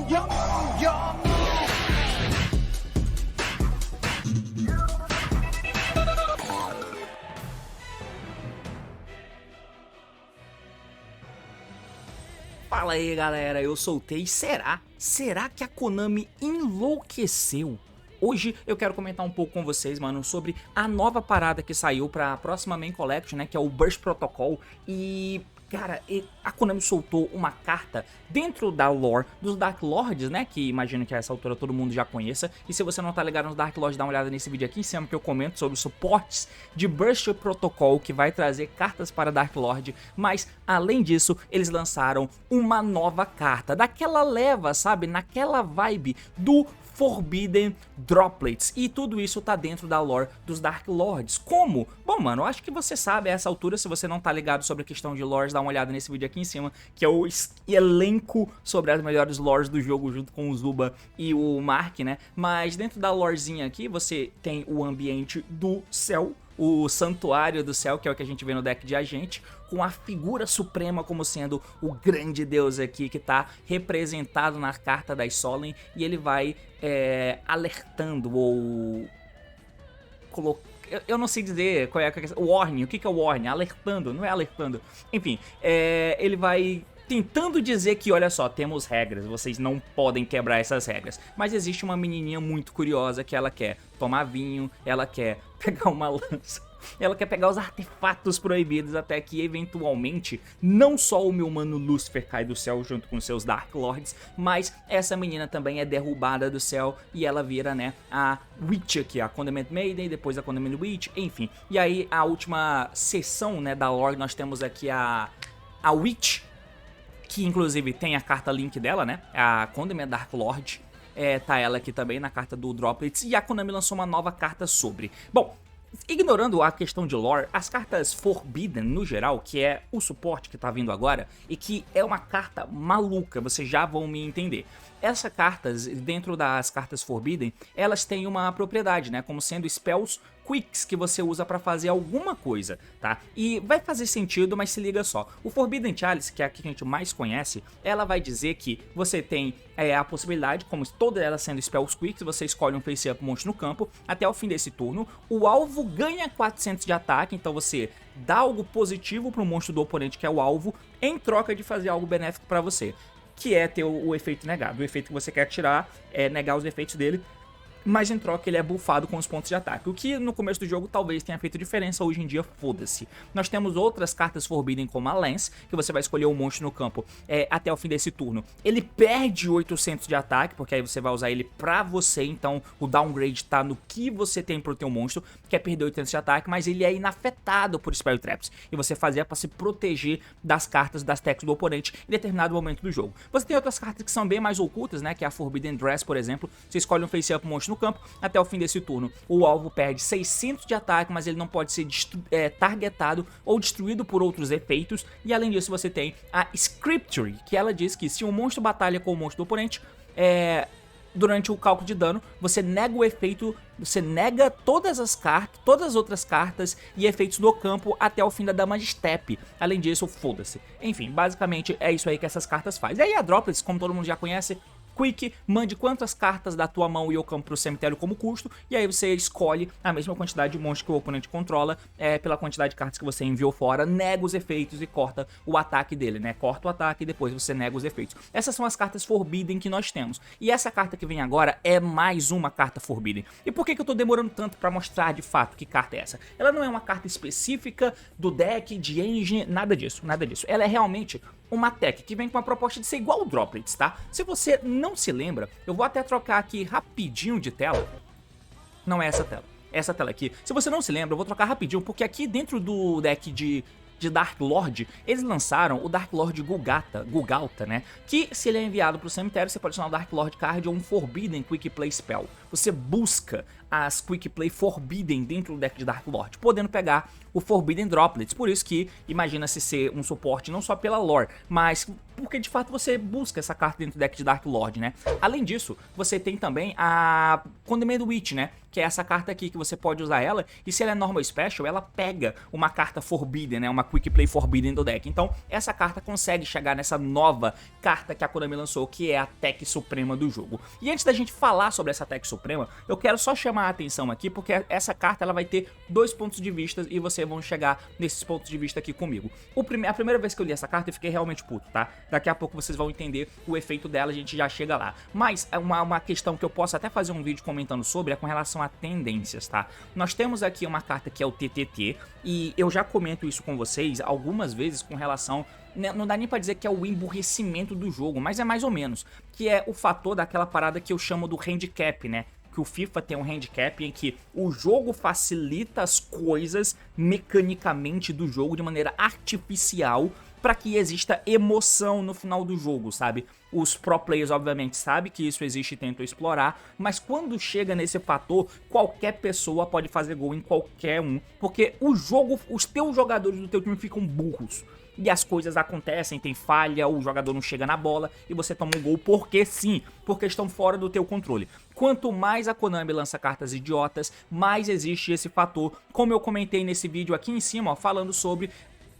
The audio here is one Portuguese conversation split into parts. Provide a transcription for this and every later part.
Yum, yum. Fala aí galera, eu soltei. Será que a Konami enlouqueceu? Hoje eu quero comentar um pouco com vocês, mano, sobre a nova parada que saiu pra próxima Main Collection, né, que é o Burst Protocol. E, cara, a Konami soltou uma carta dentro da lore dos Dark Lords, né, que imagino que a essa altura todo mundo já conheça. E se você não tá ligado nos Dark Lords, dá uma olhada nesse vídeo aqui em cima que eu comento sobre os suportes de Burst Protocol, que vai trazer cartas para Dark Lord. Mas, além disso, eles lançaram uma nova carta, daquela leva, sabe, naquela vibe do Forbidden Droplets, e tudo isso tá dentro da lore dos Dark Lords. Como? Bom, mano, eu acho que você sabe a essa altura. Se você não tá ligado sobre a questão de lores, dá uma olhada nesse vídeo aqui em cima, que é o elenco sobre as melhores lores do jogo, junto com o Zuba e o Mark, né? Mas dentro da lorezinha aqui, você tem o ambiente do céu, o Santuário do Céu, que é o que a gente vê no deck de Agente, com a figura suprema como sendo o grande deus aqui, que tá representado na carta das Solen, e ele vai alertando ou eu não sei dizer qual é a warning. O que é o warning? Alertando, não é alertando. Enfim, ele vai tentando dizer que, olha só, temos regras, vocês não podem quebrar essas regras. Mas existe uma menininha muito curiosa que ela quer tomar vinho, ela quer pegar uma lança, ela quer pegar os artefatos proibidos, até que eventualmente não só o meu mano Lucifer cai do céu junto com seus Dark Lords, mas essa menina também é derrubada do céu e ela vira, né, a Witch aqui, a Condemned Maiden, depois a Condemned Witch, enfim. E aí a última sessão, né, da lore, nós temos aqui a Witch, que inclusive tem a carta link dela, né, a Condemned Dark Lord. Tá ela aqui também na carta do Droplets, e a Konami lançou uma nova carta sobre. Bom, ignorando a questão de lore, as cartas Forbidden no geral, que é o suporte que tá vindo agora, e que é uma carta maluca, vocês já vão me entender. Essas cartas, dentro das cartas Forbidden, elas têm uma propriedade, né, como sendo spells quicks que você usa pra fazer alguma coisa, tá? E vai fazer sentido, mas se liga só. O Forbidden Chalice, que é a que a gente mais conhece, ela vai dizer que você tem a possibilidade, como toda ela sendo spells quicks, você escolhe um face-up monstro no campo, até o fim desse turno, o alvo ganha 400 de ataque, então você dá algo positivo pro monstro do oponente, que é o alvo, em troca de fazer algo benéfico pra você, que é ter o efeito negado. O efeito que você quer tirar é negar os efeitos dele, mas em troca ele é buffado com os pontos de ataque, o que no começo do jogo talvez tenha feito diferença, hoje em dia foda-se. Nós temos outras cartas Forbidden como a Lance, que você vai escolher um monstro no campo até o fim desse turno. Ele perde 800 de ataque, porque aí você vai usar ele pra você, então o downgrade tá no que você tem pro teu monstro, que é perder 800 de ataque, mas ele é inafetado por Spell Traps, e você fazia pra se proteger das cartas, das techs do oponente em determinado momento do jogo. Você tem outras cartas que são bem mais ocultas, né, que é a Forbidden Dress, por exemplo. Você escolhe um face-up monstro no campo, até o fim desse turno o alvo perde 600 de ataque, mas ele não pode ser targetado ou destruído por outros efeitos. E além disso você tem a Scripture, que ela diz que se um monstro batalha com o monstro do oponente, durante o cálculo de dano, você nega o efeito, você nega todas as outras cartas e efeitos do campo até o fim da Damage Step. Além disso, foda-se. Enfim, basicamente é isso aí que essas cartas fazem. E aí a Droplets, como todo mundo já conhece, Quick, mande quantas cartas da tua mão e o campo pro cemitério como custo, e aí você escolhe a mesma quantidade de monstros que o oponente controla, pela quantidade de cartas que você enviou fora, nega os efeitos e corta o ataque dele, né? Corta o ataque e depois você nega os efeitos. Essas são as cartas Forbidden que nós temos. E essa carta que vem agora é mais uma carta Forbidden. E por que eu tô demorando tanto pra mostrar de fato que carta é essa? Ela não é uma carta específica do deck, de engine, nada disso, nada disso. Ela é realmente uma tech que vem com a proposta de ser igual ao Droplets, tá? Se você não se lembra, eu vou até trocar aqui rapidinho de tela. Não é essa tela, é essa tela aqui. Se você não se lembra, eu vou trocar rapidinho, porque aqui dentro do deck de Dark Lord, eles lançaram o Dark Lord Gugalta, né? Que se ele é enviado pro cemitério, você pode adicionar o Dark Lord Card ou um Forbidden Quick Play Spell. Você busca as Quick Play Forbidden dentro do deck de Dark Lord, podendo pegar o Forbidden Droplets. Por isso que imagina-se ser um suporte não só pela lore, mas porque de fato você busca essa carta dentro do deck de Dark Lord, né? Além disso, você tem também a Condemned Witch, né? Que é essa carta aqui que você pode usar ela, e se ela é normal special, ela pega uma carta Forbidden, né? Uma Quick Play Forbidden do deck. Então essa carta consegue chegar nessa nova carta que a Konami lançou, que é a Tech Suprema do jogo. E antes da gente falar sobre essa Tech Suprema, eu quero só chamar a atenção aqui, porque essa carta ela vai ter dois pontos de vista e vocês vão chegar nesses pontos de vista aqui comigo. A primeira vez que eu li essa carta eu fiquei realmente puto, tá? Daqui a pouco vocês vão entender o efeito dela, a gente já chega lá. Mas uma questão que eu posso até fazer um vídeo comentando sobre é com relação a tendências, tá? Nós temos aqui uma carta que é o TTT, e eu já comento isso com vocês algumas vezes com relação... Não dá nem pra dizer que é o emburrecimento do jogo, mas é mais ou menos. Que é o fator daquela parada que eu chamo do handicap, né? Que o FIFA tem um handicap em que o jogo facilita as coisas mecanicamente do jogo de maneira artificial para que exista emoção no final do jogo, sabe? Os pro players obviamente sabem que isso existe e tentam explorar, mas quando chega nesse fator, qualquer pessoa pode fazer gol em qualquer um, porque o jogo, os teus jogadores do teu time ficam burros. E as coisas acontecem, tem falha, o jogador não chega na bola e você toma um gol porque sim, porque estão fora do teu controle. Quanto mais a Konami lança cartas idiotas, mais existe esse fator, como eu comentei nesse vídeo aqui em cima, ó, falando sobre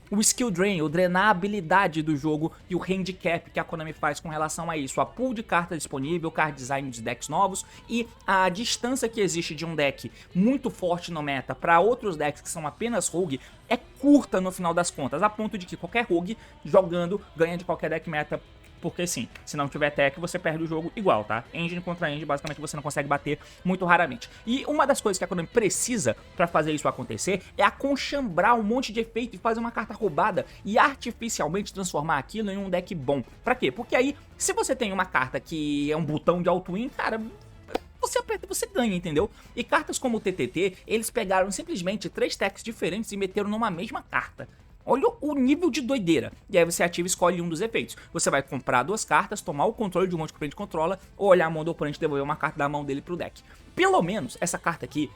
o skill drain, o drenar a habilidade do jogo e o handicap que a Konami faz com relação a isso. A pool de cartas disponível, card design de decks novos e a distância que existe de um deck muito forte no meta para outros decks que são apenas rogue é curta no final das contas, a ponto de que qualquer rogue jogando ganha de qualquer deck meta. Porque sim, se não tiver tech, você perde o jogo igual, tá? Engine contra engine, basicamente você não consegue bater muito raramente. E uma das coisas que a Konami precisa pra fazer isso acontecer é aconchambrar um monte de efeito e fazer uma carta roubada e artificialmente transformar aquilo em um deck bom. Pra quê? Porque aí, se você tem uma carta que é um botão de auto-win, cara... Você aperta e você ganha, entendeu? E cartas como o TTT, eles pegaram simplesmente 3 techs diferentes e meteram numa mesma carta. Olha o nível de doideira. E aí você ativa e escolhe um dos efeitos. Você vai comprar 2 cartas, tomar o controle de um monte que o oponente controla, ou olhar a mão do oponente e devolver uma carta da mão dele pro deck. Pelo menos, essa carta aqui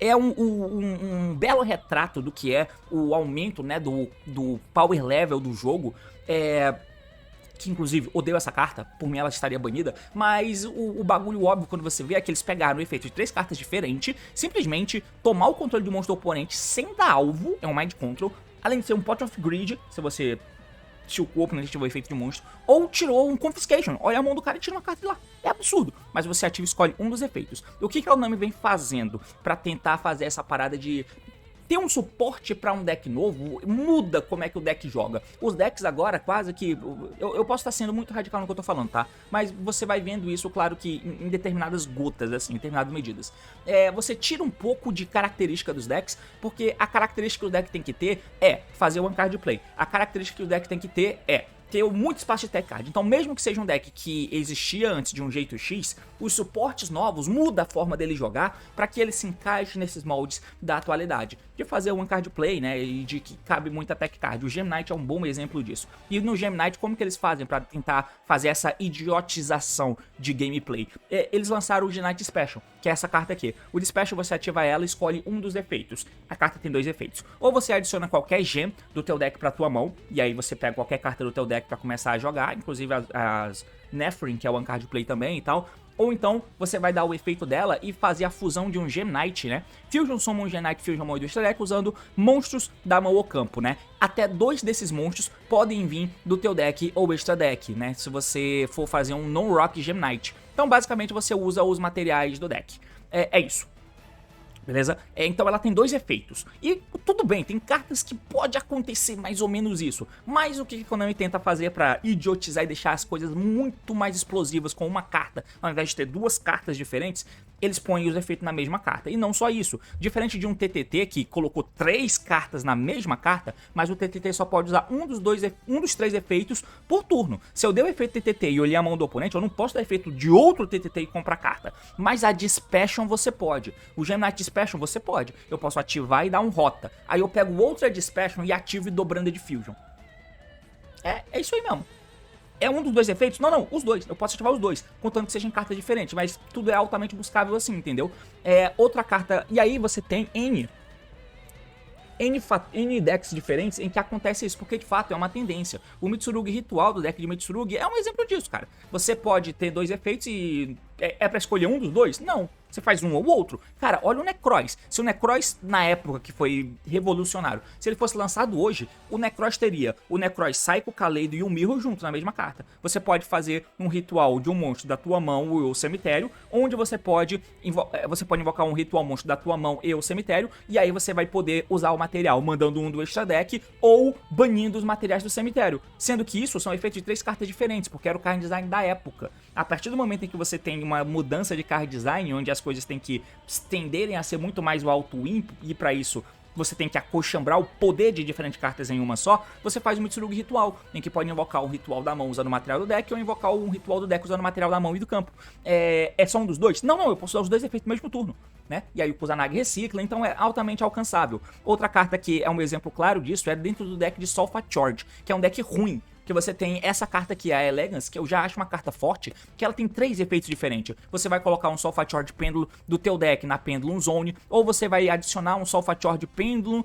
é um belo retrato do que é o aumento, né, do power level do jogo. Que inclusive odeio essa carta, por mim ela estaria banida, mas o bagulho óbvio quando você vê é que eles pegaram o efeito de 3 cartas diferentes, simplesmente tomar o controle do monstro do oponente sem dar alvo, é um mind control, além de ser um pot of greed, se você tiltou o oponente ativou o efeito de monstro, ou tirou um confiscation, olha a mão do cara e tira uma carta de lá, é absurdo, mas você ativa e escolhe um dos efeitos. E o que a Konami vem fazendo pra tentar fazer essa parada de... ter um suporte pra um deck novo, muda como é que o deck joga. Os decks agora quase que... Eu posso estar sendo muito radical no que eu tô falando, tá? Mas você vai vendo isso, claro que em determinadas gotas, assim, em determinadas medidas. Você tira um pouco de característica dos decks, porque a característica que o deck tem que ter é fazer one card play. A característica que o deck tem que ter é ter muito espaço de tech card. Então mesmo que seja um deck que existia antes de um jeito X, os suportes novos mudam a forma dele jogar para que ele se encaixe nesses moldes da atualidade. De fazer one card play, né, e de que cabe muita tech card. O Gem Knight é um bom exemplo disso. E no Gem Knight, como que eles fazem para tentar fazer essa idiotização de gameplay? Eles lançaram o Gem Knight Special, que é essa carta aqui. O de Special você ativa ela e escolhe um dos efeitos. A carta tem 2 efeitos. Ou você adiciona qualquer gem do teu deck pra tua mão, e aí você pega qualquer carta do teu deck pra começar a jogar, inclusive as Nephrine, que é o one card play também e tal. Ou então você vai dar o efeito dela e fazer a fusão de um Gem Knight, né? Fusion Summon Gem Knight, Fusion Mão do Extra Deck usando monstros da mão ao campo, né? Até 2 desses monstros podem vir do teu deck ou Extra Deck, né? Se você for fazer um Non-Rock Gem Knight. Então basicamente você usa os materiais do deck. É isso. Beleza? Então ela tem 2 efeitos. E tudo bem, tem cartas que pode acontecer mais ou menos isso. Mas o que a Konami tenta fazer pra idiotizar e deixar as coisas muito mais explosivas com uma carta, ao invés de ter 2 cartas diferentes, eles põem os efeitos na mesma carta. E não só isso. Diferente de um TTT que colocou 3 cartas na mesma carta, mas o TTT só pode usar um dos 3 efeitos por turno. Se eu der o efeito TTT e olhei a mão do oponente, eu não posso dar efeito de outro TTT e comprar carta. Mas a Dispassion você pode. O Gem Knight Dispassion você pode. Eu posso ativar e dar um rota. Aí eu pego outra Dispassion e ativo e dou Branded Fusion. É isso aí mesmo. É um dos 2 efeitos? Não, os 2. Eu posso ativar os 2, contanto que sejam cartas diferentes, mas tudo é altamente buscável assim, entendeu? Outra carta... E aí você tem N decks diferentes em que acontece isso, porque de fato é uma tendência. O Mitsurugi Ritual do deck de Mitsurugi é um exemplo disso, cara. Você pode ter 2 efeitos e É pra escolher um dos dois? Não. Você faz um ou outro. Cara, olha o Necroz. Se o Necroz, na época que foi revolucionário, se ele fosse lançado hoje, o Necroz teria o Necroz Psycho, Kaleido e o Mirror junto na mesma carta. Você pode fazer um ritual de um monstro da tua mão ou cemitério, onde você pode invocar um ritual monstro da tua mão e o cemitério, e aí você vai poder usar o material mandando um do extra deck ou banindo os materiais do cemitério. Sendo que isso são efeitos de 3 cartas diferentes, porque era o card design da época. A partir do momento em que você tem uma mudança de card design, onde as coisas têm que tenderem a ser muito mais o alto imp, e para isso você tem que acochambrar o poder de diferentes cartas em uma só, você faz um Mitsurugi ritual, em que pode invocar um ritual da mão usando o material do deck, ou invocar um ritual do deck usando o material da mão e do campo. É só um dos dois? Não, eu posso usar os dois efeitos no mesmo turno, né? E aí o Kusanagi recicla, então é altamente alcançável. Outra carta que é um exemplo claro disso é dentro do deck de Solfa Charge, que é um deck ruim, que você tem essa carta aqui, a Elegance, que eu já acho uma carta forte, que ela tem 3 efeitos diferentes. Você vai colocar um Solfa Charge Pêndulo do teu deck na Pendulum Zone, ou você vai adicionar um Solfa Charge Pêndulo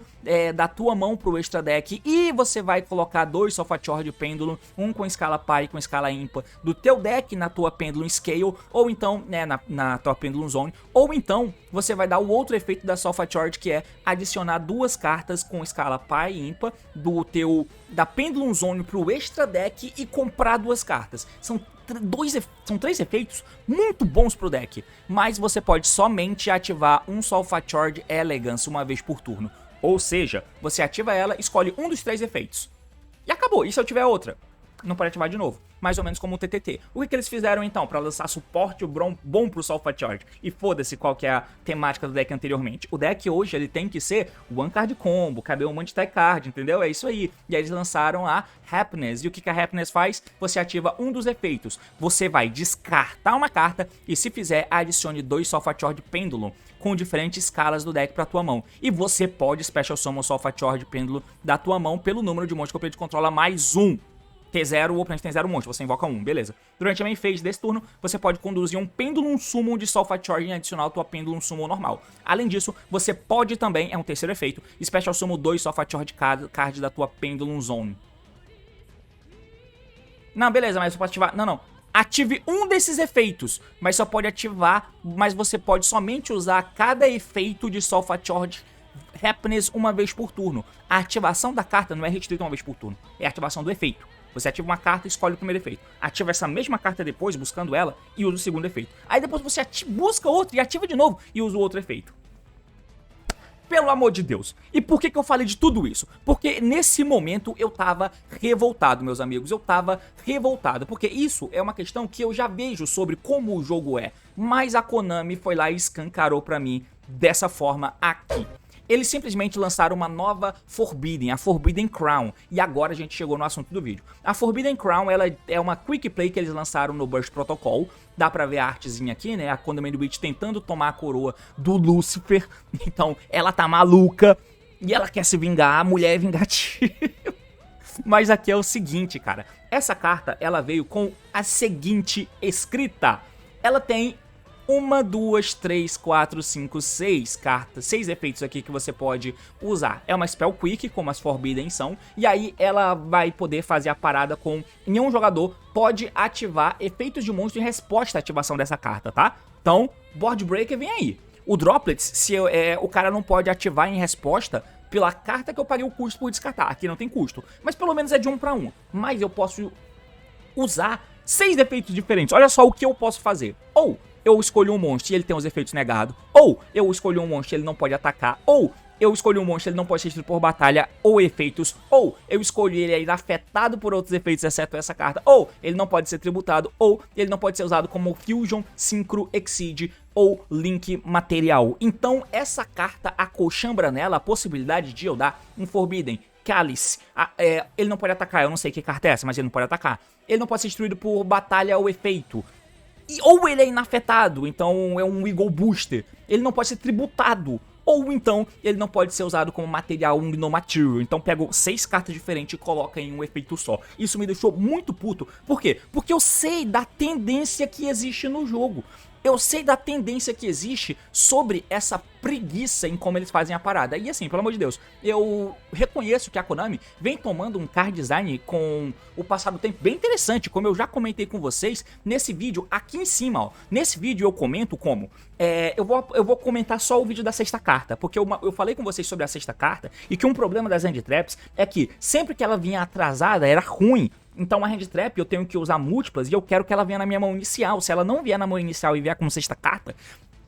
da tua mão pro extra deck, e você vai colocar 2 Solfa Charge Pêndulo, um com escala par e com escala ímpar, do teu deck na tua Pendulum Scale, ou então, né, na tua Pendulum Zone, ou então você vai dar o outro efeito da Solfa Charge, que é adicionar 2 cartas com escala par e ímpar da Pendulum Zone pro extra deck e comprar 2 cartas. São 3 efeitos muito bons pro deck, mas você pode somente ativar um Solfa Charge Elegance uma vez por turno. Ou seja, você ativa ela, escolhe um dos 3 efeitos. E acabou, e se eu tiver outra? Não pode ativar de novo. Mais ou menos como o TTT. O que eles fizeram então para lançar suporte bom pro Solfa Charge? E foda-se qual que é a temática do deck anteriormente. O deck hoje ele tem que ser One Card Combo, caber um monte de tie card, entendeu? É isso aí. E aí eles lançaram a Happiness. E o que a Happiness faz? Você ativa um dos efeitos. Você vai descartar uma carta e, se fizer, adicione 2 Solfa Charge Pêndulo com diferentes escalas do deck pra tua mão. E você pode Special Summon Solfa Charge Pêndulo da tua mão pelo número de monstros que o oponente controla mais 1. T0, o oponente tem 0 monstro, você invoca 1, beleza. Durante a main phase desse turno, você pode conduzir um Pendulum Summon de Solfa Charge e adicionar a tua Pendulum Summon normal. Além disso, você pode também, é um terceiro efeito, Special Summon 2 Solfa Charge card da tua Pendulum Zone. Não, beleza, mas você pode ativar... Não. Ative um desses efeitos, mas só pode ativar, mas você pode somente usar cada efeito de Solfa Charge Happiness uma vez por turno. A ativação da carta não é restrita uma vez por turno, é a ativação do efeito. Você ativa uma carta e escolhe o primeiro efeito. Ativa essa mesma carta depois, buscando ela, e usa o segundo efeito. Aí depois você busca outro e ativa de novo e usa o outro efeito. Pelo amor de Deus. E por que eu falei de tudo isso? Porque nesse momento eu tava revoltado, meus amigos. Eu tava revoltado, porque isso é uma questão que eu já vejo sobre como o jogo é. Mas a Konami foi lá e escancarou pra mim dessa forma aqui. Eles simplesmente lançaram uma nova Forbidden, a Forbidden Crown, e agora a gente chegou no assunto do vídeo. A Forbidden Crown, ela é uma quick play que eles lançaram no Burst Protocol, dá pra ver a artezinha aqui, né, a Condemned Witch tentando tomar a coroa do Lúcifer, então ela tá maluca, e ela quer se vingar, a mulher é vingativa. Mas aqui é o seguinte, cara, essa carta, ela veio com a seguinte escrita, ela tem 1, 2, 3, 4, 5, 6 cartas, 6 efeitos aqui que você pode usar. É uma Spell Quick, como as Forbidden são, e aí ela vai poder fazer a parada com nenhum jogador pode ativar efeitos de monstro em resposta à ativação dessa carta, tá? Então, Board Breaker vem aí. O Droplets, se o cara não pode ativar em resposta pela carta que eu paguei o custo por descartar. Aqui não tem custo, mas pelo menos é de 1 para 1. Mas eu posso usar 6 efeitos diferentes. Olha só o que eu posso fazer. Ou eu escolhi um monstro e ele tem os efeitos negados, ou eu escolhi um monstro e ele não pode atacar, ou eu escolhi um monstro e ele não pode ser destruído por batalha ou efeitos, ou eu escolhi ele afetado por outros efeitos, exceto essa carta, ou ele não pode ser tributado, ou ele não pode ser usado como Fusion, Synchro, Exceed ou Link Material. Então essa carta acochambra nela a possibilidade de eu dar um Forbidden Cálice. Ele não pode atacar, eu não sei que carta é essa, mas ele não pode atacar. Ele não pode ser destruído por batalha ou efeito. Ou ele é inafetado, então é um Eagle Booster. Ele não pode ser tributado. Ou então ele não pode ser usado como material no Material. Então pego 6 cartas diferentes e coloca em um efeito só. Isso me deixou muito puto. Por quê? Porque eu sei da tendência que existe no jogo. Eu sei da tendência que existe sobre essa preguiça em como eles fazem a parada. E assim, pelo amor de Deus, eu reconheço que a Konami vem tomando um card design com o passar do tempo bem interessante, como eu já comentei com vocês nesse vídeo aqui em cima, ó. Nesse vídeo eu comento como... eu vou comentar só o vídeo da sexta carta, porque eu falei com vocês sobre a sexta carta, e que um problema das Hand Traps é que sempre que ela vinha atrasada era ruim. Então a Hand Trap eu tenho que usar múltiplas e eu quero que ela venha na minha mão inicial. Se ela não vier na mão inicial e vier como sexta carta,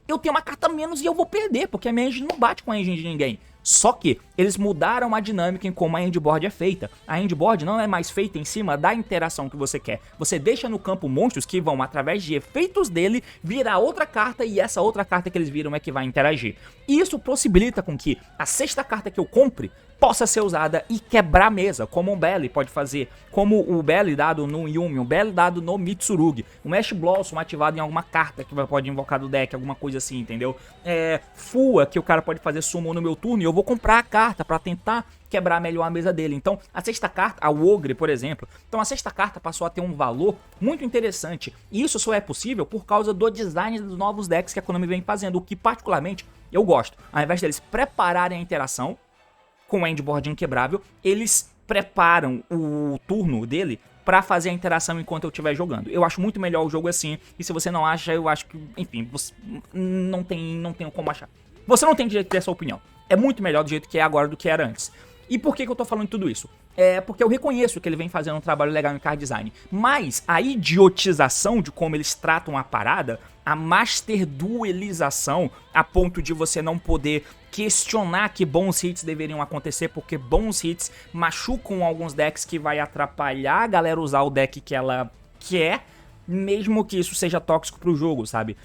eu tenho uma carta menos e eu vou perder, porque a minha engine não bate com a engine de ninguém. Só que eles mudaram a dinâmica em como a handboard é feita. A handboard não é mais feita em cima da interação que você quer. Você deixa no campo monstros que vão, através de efeitos dele, virar outra carta e essa outra carta que eles viram é que vai interagir. E isso possibilita com que a sexta carta que eu compre possa ser usada e quebrar a mesa, como um Belly pode fazer, como o Belly dado no Yumi, o Belly dado no Mitsurugi, o Ash Blossom ativado em alguma carta que pode invocar do deck, alguma coisa assim, entendeu? Fua, que o cara pode fazer summon no meu turno e eu vou comprar a carta pra tentar quebrar melhor a mesa dele. Então, a sexta carta, a Ogre, por exemplo, então a sexta carta passou a ter um valor muito interessante, e isso só é possível por causa do design dos novos decks que a Konami vem fazendo, o que particularmente eu gosto. Ao invés deles prepararem a interação com o handboard inquebrável, eles preparam o turno dele pra fazer a interação enquanto eu estiver jogando. Eu acho muito melhor o jogo assim, e se você não acha, eu acho que, enfim, você não tem como achar. Você não tem direito de ter essa opinião. É muito melhor do jeito que é agora do que era antes. E por que eu tô falando tudo isso? É porque eu reconheço que ele vem fazendo um trabalho legal em card design, mas a idiotização de como eles tratam a parada, a master duelização, a ponto de você não poder questionar que bons hits deveriam acontecer, porque bons hits machucam alguns decks que vai atrapalhar a galera usar o deck que ela quer, mesmo que isso seja tóxico pro jogo, sabe?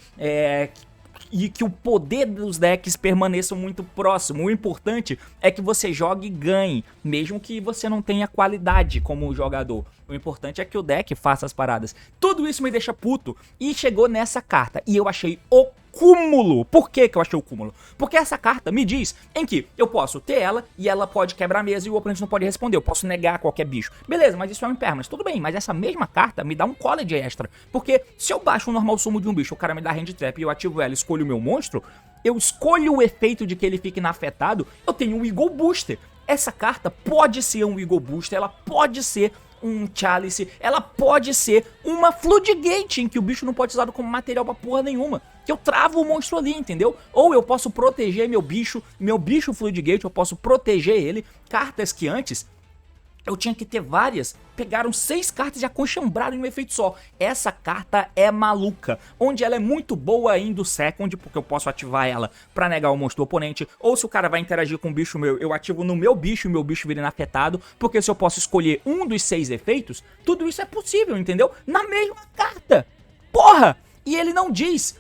E que o poder dos decks permaneça muito próximo. O importante é que você jogue e ganhe, mesmo que você não tenha qualidade como jogador. O importante é que o deck faça as paradas. Tudo isso me deixa puto. E chegou nessa carta, e eu achei o cúmulo. Por que eu achei o cúmulo? Porque essa carta me diz em que eu posso ter ela e ela pode quebrar a mesa e o oponente não pode responder. Eu posso negar qualquer bicho. Beleza, mas isso é um impermanence. Tudo bem, mas essa mesma carta me dá um college extra. Porque se eu baixo o normal sumo de um bicho, o cara me dá hand trap e eu ativo ela e escolho o meu monstro, eu escolho o efeito de que ele fique inafetado, eu tenho um Eagle Booster. Essa carta pode ser um Eagle Booster, ela pode ser um Chalice, ela pode ser uma Floodgate, em que o bicho não pode ser usado como material pra porra nenhuma, que eu travo o monstro ali, entendeu? Ou eu posso proteger meu bicho Floodgate, eu posso proteger ele, cartas que antes eu tinha que ter várias, pegaram 6 cartas e aconchambraram em um efeito só. Essa carta é maluca, onde ela é muito boa indo second, porque eu posso ativar ela pra negar o monstro do oponente, ou se o cara vai interagir com um bicho meu, eu ativo no meu bicho e meu bicho vira inafetado, porque se eu posso escolher um dos 6 efeitos, tudo isso é possível, entendeu? Na mesma carta. Porra! E ele não diz...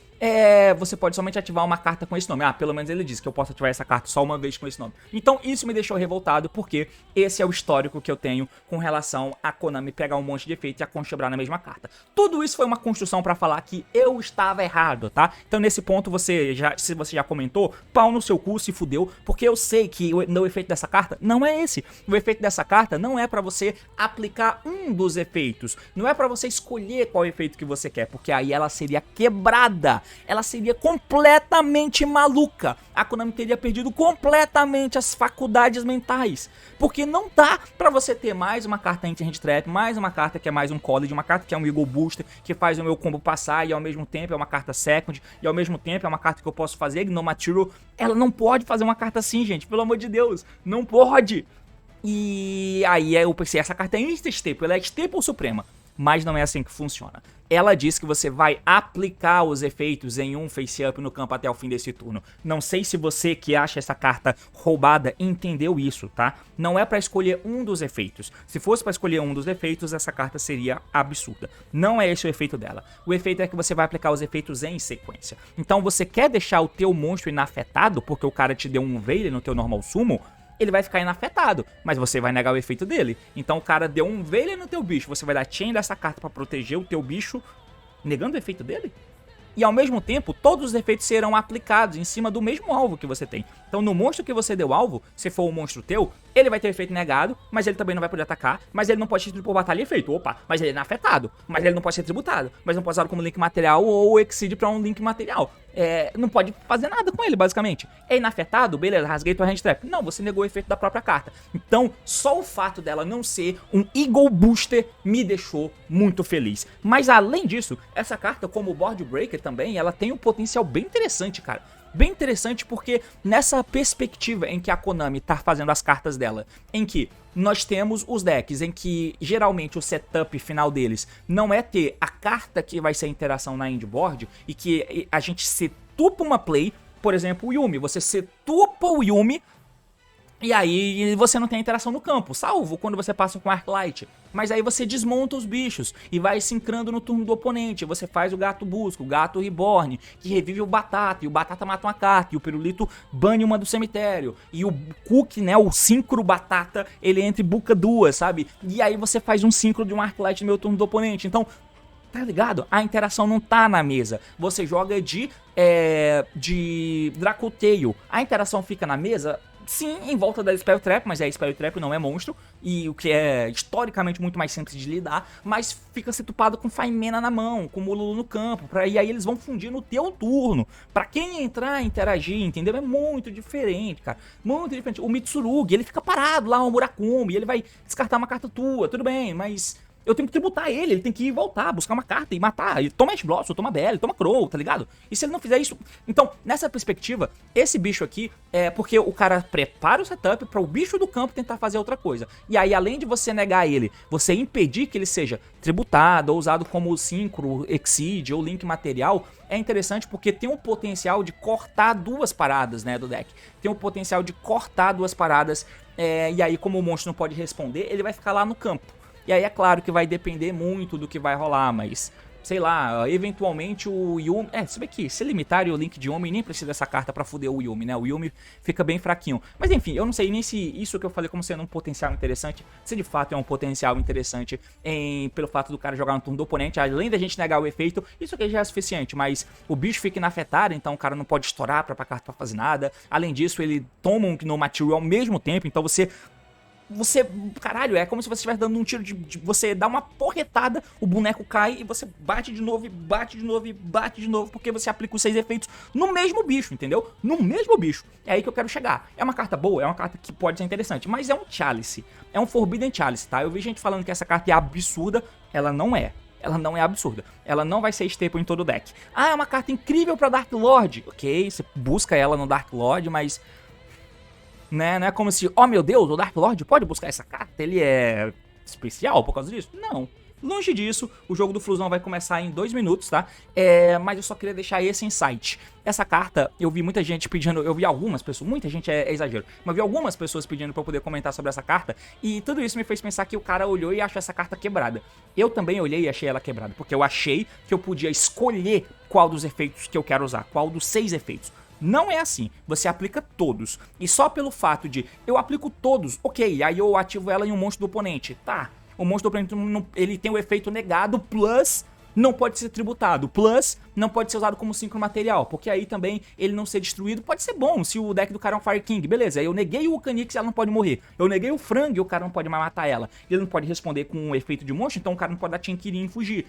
você pode somente ativar uma carta com esse nome. Pelo menos ele diz que eu posso ativar essa carta só uma vez com esse nome. Então isso me deixou revoltado, porque esse é o histórico que eu tenho com relação a Konami pegar um monte de efeito e aconchebrar na mesma carta. Tudo isso foi uma construção pra falar que eu estava errado, tá? Então nesse ponto, se você já comentou, pau no seu cu, se fudeu, porque eu sei que o efeito dessa carta não é esse. O efeito dessa carta não é pra você aplicar um dos efeitos, não é pra você escolher qual efeito que você quer, porque aí ela seria quebrada. Ela seria completamente maluca. A Konami teria perdido completamente as faculdades mentais. Porque não dá pra você ter mais uma carta anti-hand trap, mais uma carta que é mais um college, uma carta que é um Eagle Booster, que faz o meu combo passar e ao mesmo tempo é uma carta second, e ao mesmo tempo é uma carta que eu posso fazer no Material. Ela não pode fazer uma carta assim, gente, pelo amor de Deus, não pode. E aí eu pensei, essa carta é insta-staple, ela é staple suprema. Mas não é assim que funciona. Ela diz que você vai aplicar os efeitos em um face-up no campo até o fim desse turno. Não sei se você que acha essa carta roubada entendeu isso, tá? Não é pra escolher um dos efeitos. Se fosse pra escolher um dos efeitos, essa carta seria absurda. Não é esse o efeito dela. O efeito é que você vai aplicar os efeitos em sequência. Então você quer deixar o teu monstro inafetado, porque o cara te deu um Veiley no teu normal sumo, ele vai ficar inafetado, mas você vai negar o efeito dele. Então o cara deu um Veiley no teu bicho, você vai dar chain dessa carta pra proteger o teu bicho, negando o efeito dele? E ao mesmo tempo, todos os efeitos serão aplicados em cima do mesmo alvo que você tem. Então no monstro que você deu alvo, se for um monstro teu, ele vai ter o efeito negado, mas ele também não vai poder atacar, mas ele não pode ser por batalha e efeito. Opa, mas ele é inafetado, mas ele não pode ser tributado, mas não pode ser usado como link material ou exceed pra um link material. não pode fazer nada com ele, basicamente. É inafetado? Beleza, rasguei tua hand trap. Não, você negou o efeito da própria carta. Então, só o fato dela não ser um Eagle Booster me deixou muito feliz. Mas além disso, essa carta, como Board Breaker também, ela tem um potencial bem interessante, cara. Bem interessante porque nessa perspectiva em que a Konami tá fazendo as cartas dela, em que nós temos os decks em que geralmente o setup final deles não é ter a carta que vai ser a interação na endboard e que a gente setupa uma play, por exemplo o Yuumi, você setupa o Yuumi e aí você não tem interação no campo, salvo quando você passa com Arclight. Mas aí você desmonta os bichos e vai sincrando no turno do oponente. Você faz o gato busca, o gato reborn, que revive o Batata, e o Batata mata uma carta, e o Pirulito bane uma do cemitério. E o Cook, né, o Synchro Batata, ele entra e buca duas, sabe? E aí você faz um Synchro de um Arclight no meu turno do oponente. Então, tá ligado? A interação não tá na mesa. Você joga de Dracotail. A interação fica na mesa... Sim, em volta da Spell Trap, mas a Spell Trap não é monstro, e o que é historicamente muito mais simples de lidar, mas fica setupado com Faimena na mão, com Mululu no campo, e aí eles vão fundir no teu turno. Pra quem entrar e interagir, entendeu? É muito diferente, cara, muito diferente. O Mitsurugi, ele fica parado lá, o Murakumi, ele vai descartar uma carta tua, tudo bem, mas... eu tenho que tributar ele tem que ir voltar, buscar uma carta e matar. Ele toma Ash Blossom, toma BL, toma Crow, tá ligado? E se ele não fizer isso... Então, nessa perspectiva, esse bicho aqui é porque o cara prepara o setup para o bicho do campo tentar fazer outra coisa. E aí, além de você negar ele, você impedir que ele seja tributado ou usado como Synchro, Exceed ou Link Material, é interessante porque tem um potencial de cortar duas paradas, né, do deck. Tem um potencial de cortar duas paradas, e aí, como o monstro não pode responder, ele vai ficar lá no campo. E aí é claro que vai depender muito do que vai rolar, mas... sei lá, eventualmente o Yuumi... se bem que se limitarem o Link de Yuumi, nem precisa dessa carta pra fuder o Yuumi, né? O Yuumi fica bem fraquinho. Mas enfim, eu não sei nem se isso que eu falei como sendo um potencial interessante, se de fato é um potencial interessante pelo fato do cara jogar no turno do oponente, além da gente negar o efeito, isso aqui já é suficiente, mas o bicho fica inafetado, então o cara não pode estourar pra carta pra fazer nada. Além disso, ele toma um Gnome Material ao mesmo tempo, então você, caralho, é como se você estivesse dando um tiro você dá uma porretada, o boneco cai e você bate de novo, e bate de novo, e bate de novo, porque você aplica os 6 efeitos no mesmo bicho, entendeu? No mesmo bicho. É aí que eu quero chegar. É uma carta boa, é uma carta que pode ser interessante, mas é um Chalice. É um Forbidden Chalice, tá? Eu vi gente falando que essa carta é absurda, ela não é. Ela não é absurda. Ela não vai ser staple em todo o deck. Ah, é uma carta incrível pra Dark Lord. Ok, você busca ela no Dark Lord, mas... né? Não é como se, oh meu Deus, o Dark Lord pode buscar essa carta, ele é especial por causa disso? Não. Longe disso, o jogo do Flusão vai começar em 2 minutos, tá? Mas eu só queria deixar esse insight. Essa carta, eu vi muita gente pedindo, eu vi algumas pessoas, muita gente é exagero, mas eu vi algumas pessoas pedindo pra eu poder comentar sobre essa carta, e tudo isso me fez pensar que o cara olhou e achou essa carta quebrada. Eu também olhei e achei ela quebrada, porque eu achei que eu podia escolher qual dos efeitos que eu quero usar, qual dos 6 efeitos. Não é assim, você aplica todos, e só pelo fato de eu aplico todos, ok, aí eu ativo ela em um monstro do oponente, tá, o monstro do oponente ele tem o efeito negado, plus não pode ser tributado, plus não pode ser usado como Synchro Material, porque aí também ele não ser destruído pode ser bom, se o deck do cara é um Fire King, beleza, eu neguei o Canix e ela não pode morrer, eu neguei o Frang e o cara não pode mais matar ela, ele não pode responder com um efeito de monstro, então o cara não pode dar Chinkirin e fugir,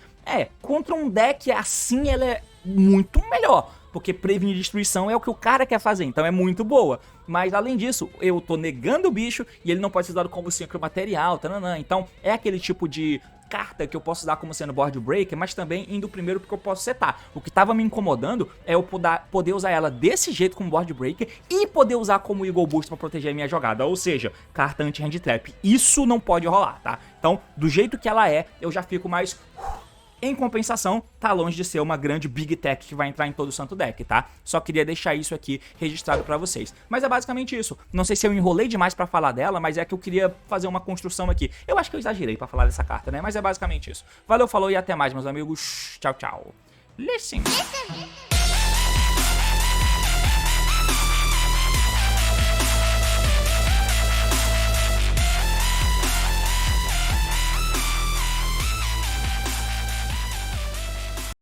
contra um deck assim ela é muito melhor, porque prevenir destruição é o que o cara quer fazer, então é muito boa. Mas além disso, eu tô negando o bicho e ele não pode ser usado como Synchro Material, tananã. Então é aquele tipo de carta que eu posso usar como sendo Board Breaker, mas também indo primeiro porque eu posso setar. O que tava me incomodando é eu poder usar ela desse jeito como Board Breaker e poder usar como Eagle Boost pra proteger a minha jogada, ou seja, carta anti-hand trap. Isso não pode rolar, tá? Então, do jeito que ela é, eu já fico mais... Em compensação, tá longe de ser uma grande Big Tech que vai entrar em todo o santo deck, tá? Só queria deixar isso aqui registrado pra vocês. Mas é basicamente isso. Não sei se eu enrolei demais pra falar dela, mas é que eu queria fazer uma construção aqui. Eu acho que eu exagerei pra falar dessa carta, né? Mas é basicamente isso. Valeu, falou e até mais, meus amigos. Tchau, tchau. Listen.